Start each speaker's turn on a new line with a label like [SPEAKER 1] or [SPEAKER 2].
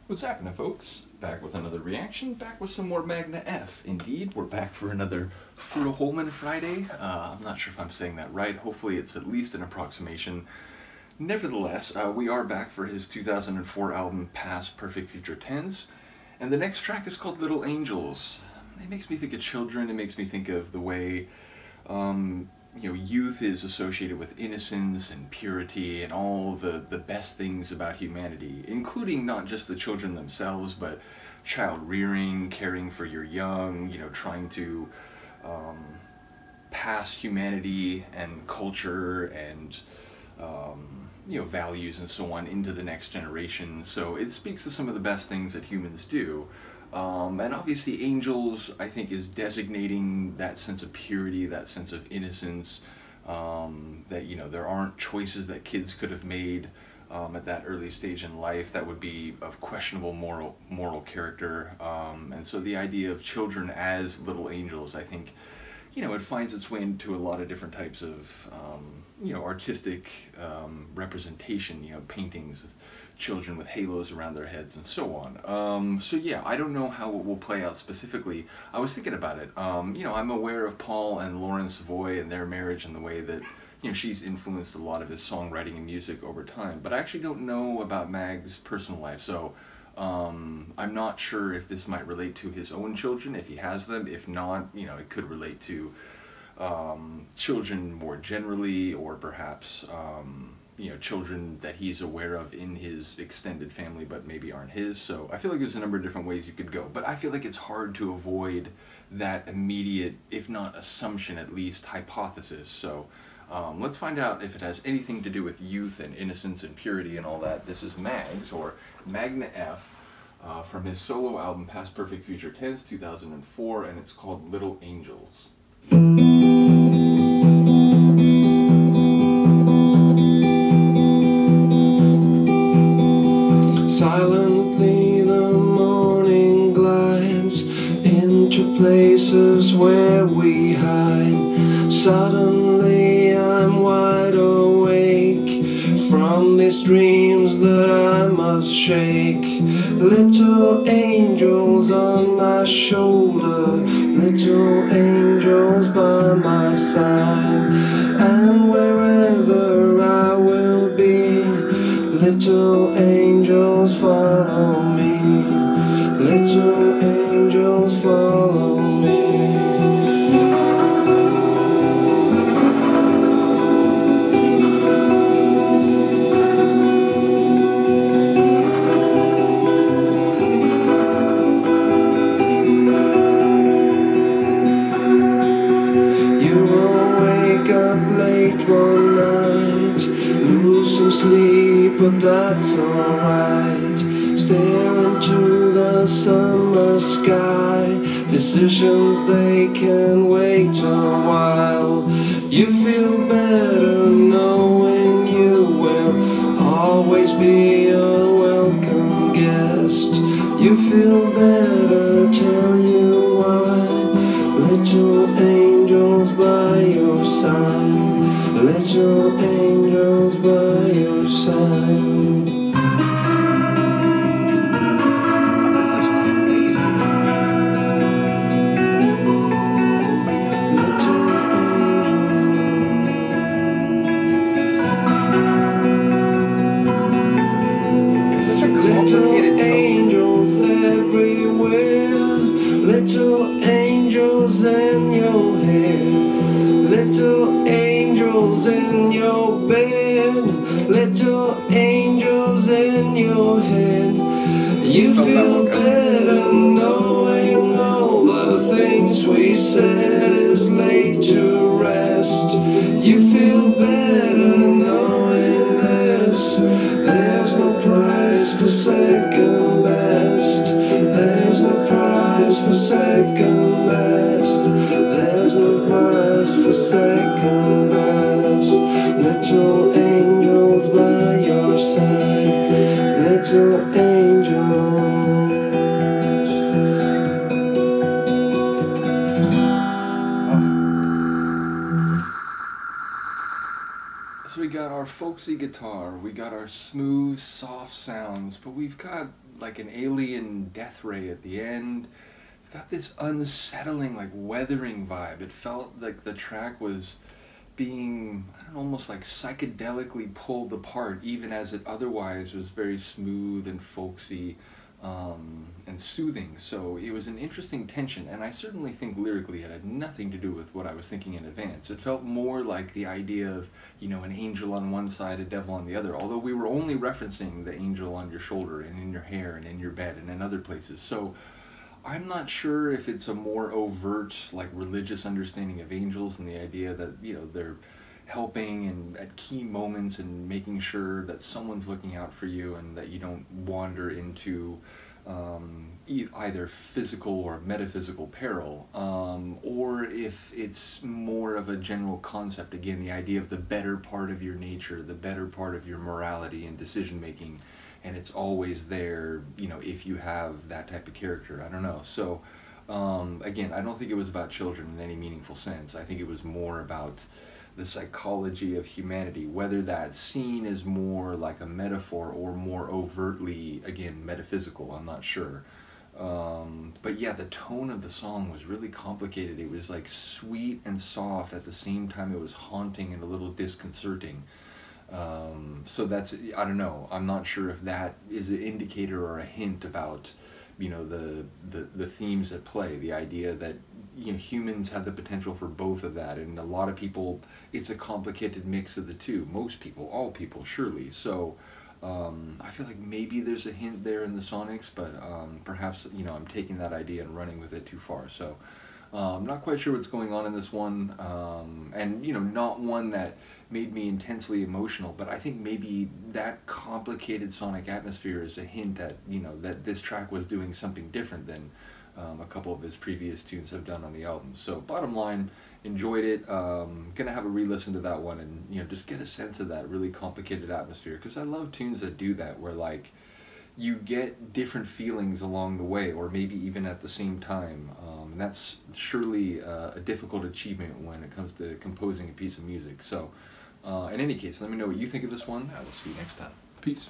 [SPEAKER 1] What's happening, folks? Back with another reaction, back with some more Magne F. Indeed, we're back for another Fruta Friday. I'm not sure if I'm saying that right. Hopefully it's at least an approximation. Nevertheless, we are back for his 2004 album, Past Perfect Future Tense. And the next track is called Little Angels. It makes me think of children. It makes me think of the way youth is associated with innocence and purity and all the best things about humanity, including not just the children themselves, but child rearing, caring for your young, trying to pass humanity and culture and values and so on into the next generation. So it speaks to some of the best things that humans do. And obviously Angels, I think, is designating that sense of purity, that sense of innocence, that, there aren't choices that kids could have made at that early stage in life that would be of questionable moral character. And so the idea of children as little angels, I think, it finds its way into a lot of different types of, artistic representation, paintings with children with halos around their heads and so on. So yeah, I don't know how it will play out specifically. I was thinking about it. I'm aware of Paul and Lauren Savoy and their marriage and the way that, she's influenced a lot of his songwriting and music over time. But I actually don't know about Mag's personal life, so I'm not sure if this might relate to his own children, if he has them. If not, it could relate to children more generally, or perhaps children that he's aware of in his extended family but maybe aren't his. So I feel like there's a number of different ways you could go, but I feel like it's hard to avoid that immediate, if not assumption, at least hypothesis. So let's find out if it has anything to do with youth and innocence and purity and all that. This is Mags, or Magne F, from his solo album Past Perfect Future Tense, 2004, and it's called Little Angels.
[SPEAKER 2] Silently the morning glides into places where we hide. Suddenly I'm wide awake from these dreams that I must shake. Little angels on my shoulder, little angels by my side, and wherever I will be, little angels follow me, little angels follow me. You will wake up late one night, lose some sleep, but that's alright. Stare into the summer sky. Decisions, they can wait a while. You feel better knowing you will always be a welcome guest. You feel better, tell you why. Little angels by your side, little angels by your side. Little angels everywhere, little angels in your hair, little angels in your bed, little angels in your head. You feel better knowing all the things we said is laid to rest. You feel better knowing this. There's no prize for second best. There's no prize for second best. There's no prize for second best. Little angels by your side, little angels.
[SPEAKER 1] So we got our folksy guitar, we got our smooth, soft sounds, but we've got like an alien death ray at the end. It's got this unsettling, like weathering vibe. It felt like the track was being, I don't know, almost like psychedelically pulled apart, even as it otherwise was very smooth and folksy, and soothing. So it was an interesting tension, and I certainly think lyrically it had nothing to do with what I was thinking in advance. It felt more like the idea of, you know, an angel on one side, a devil on the other, although we were only referencing the angel on your shoulder and in your hair and in your bed and in other places. So I'm not sure if it's a more overt, like, religious understanding of angels and the idea that, you know, they're helping and at key moments and making sure that someone's looking out for you and that you don't wander into either physical or metaphysical peril, or if it's more of a general concept, again, the idea of the better part of your nature, the better part of your morality and decision making, and it's always there, you know, if you have that type of character. I don't know. So again, I don't think it was about children in any meaningful sense. I think it was more about the psychology of humanity, whether that scene is more like a metaphor or more overtly, again, metaphysical, I'm not sure. But yeah, the tone of the song was really complicated. It was like sweet and soft at the same time. It was haunting and a little disconcerting. So that's, I don't know, I'm not sure if that is an indicator or a hint about, you know, the themes at play, the idea that, you know, humans have the potential for both of that, and a lot of people, it's a complicated mix of the two. Most people, all people, surely. So I feel like maybe there's a hint there in the Sonics, but perhaps, you know, I'm taking that idea and running with it too far. So I'm not quite sure what's going on in this one, and, you know, not one that made me intensely emotional, but I think maybe that complicated sonic atmosphere is a hint at, you know, that this track was doing something different than a couple of his previous tunes have done on the album. So bottom line, enjoyed it. Gonna have a re-listen to that one and, you know, just get a sense of that really complicated atmosphere, because I love tunes that do that, where, like, you get different feelings along the way, or maybe even at the same time. And that's surely a difficult achievement when it comes to composing a piece of music. So in any case, let me know what you think of this one. I will see you next time. Peace.